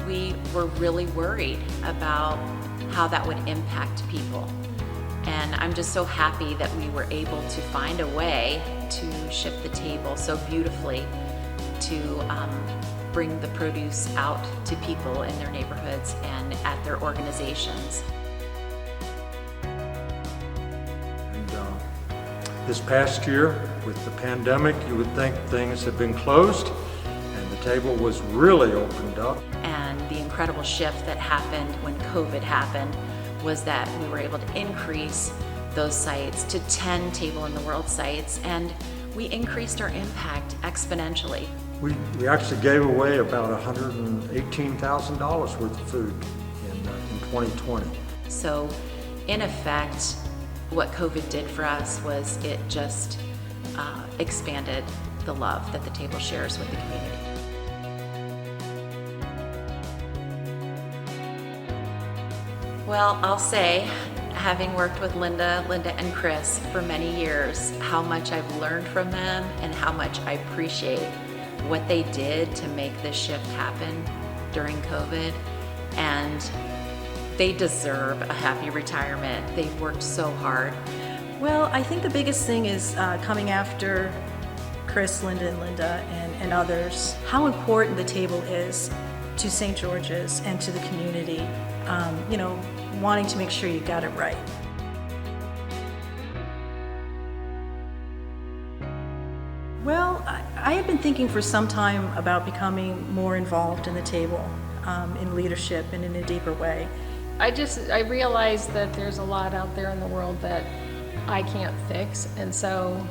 we were really worried about how that would impact people. And I'm just so happy that we were able to find a way to shift the table so beautifully to bring the produce out to people in their neighborhoods and at their organizations. And this past year with the pandemic, you would think things had been closed and the table was really opened up. And the incredible shift that happened when COVID happened was that we were able to increase those sites to 10 Table in the World sites, and we increased our impact exponentially. We actually gave away about $118,000 worth of food in 2020. So in effect, what COVID did for us was it just expanded the love that the table shares with the community. Well, I'll say, having worked with Linda and Chris for many years, how much I've learned from them and how much I appreciate what they did to make this shift happen during COVID. And they deserve a happy retirement. They've worked so hard. Well, I think the biggest thing is coming after Chris, Linda, and others, how important the table is to St. George's and to the community. Wanting to make sure you got it right. Well, I have been thinking for some time about becoming more involved in the table, in leadership and in a deeper way. I realize that there's a lot out there in the world that I can't fix, and so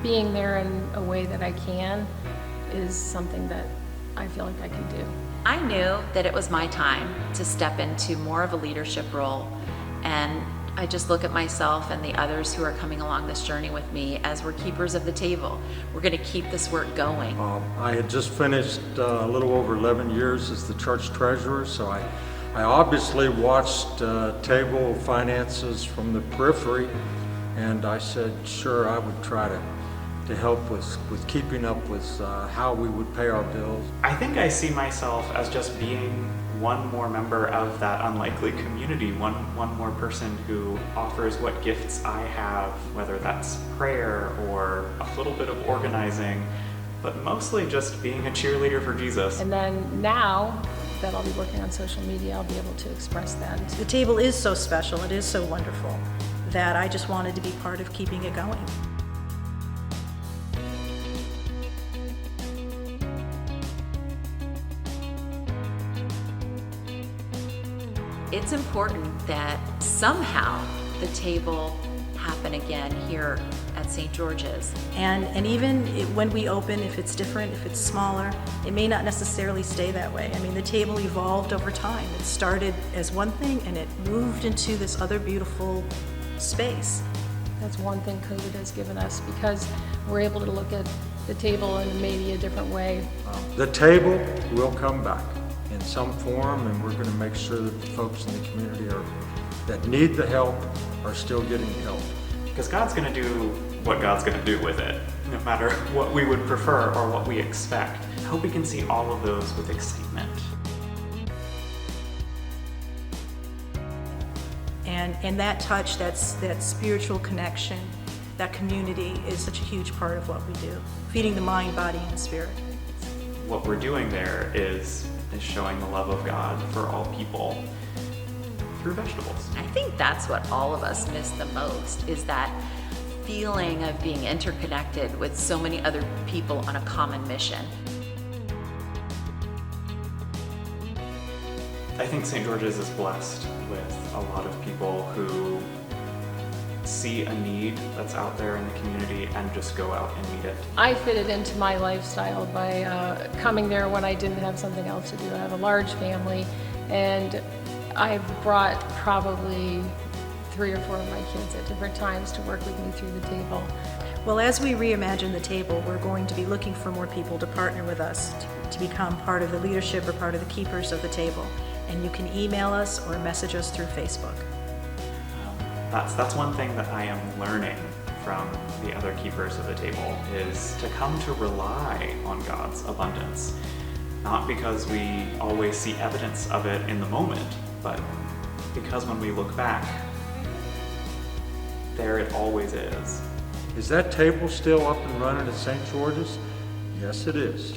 being there in a way that I can is something that I feel like I can do. I knew that it was my time to step into more of a leadership role, and I just look at myself and the others who are coming along this journey with me as we're keepers of the table. We're going to keep this work going. I had just finished a little over 11 years as the church treasurer, so I obviously watched table finances from the periphery, and I said, sure, I would try to help with keeping up with how we would pay our bills. I think I see myself as just being one more member of that unlikely community, one more person who offers what gifts I have, whether that's prayer or a little bit of organizing, but mostly just being a cheerleader for Jesus. And then now that I'll be working on social media, I'll be able to express that. The table is so special, it is so wonderful, that I just wanted to be part of keeping it going. It's important that somehow the table happen again here at St. George's. And even when we open, if it's different, if it's smaller, it may not necessarily stay that way. I mean, the table evolved over time. It started as one thing and it moved into this other beautiful space. That's one thing COVID has given us, because we're able to look at the table in maybe a different way. The table will come back in some form, and we're going to make sure that the folks in the community that need the help are still getting help. Because God's going to do what God's going to do with it, no matter what we would prefer or what we expect. I hope we can see all of those with excitement. And that touch, that spiritual connection, that community is such a huge part of what we do. Feeding the mind, body, and spirit. What we're doing there is showing the love of God for all people through vegetables. I think that's what all of us miss the most, is that feeling of being interconnected with so many other people on a common mission. I think St. George's is blessed with a lot of people who see a need that's out there in the community and just go out and meet it. I fit it into my lifestyle by coming there when I didn't have something else to do. I have a large family, and I've brought probably 3 or 4 of my kids at different times to work with me through the table. Well, as we reimagine the table, we're going to be looking for more people to partner with us to become part of the leadership or part of the keepers of the table. And you can email us or message us through Facebook. That's one thing that I am learning from the other keepers of the table, is to come to rely on God's abundance. Not because we always see evidence of it in the moment, but because when we look back, there it always is. Is that table still up and running at St. George's? Yes, it is.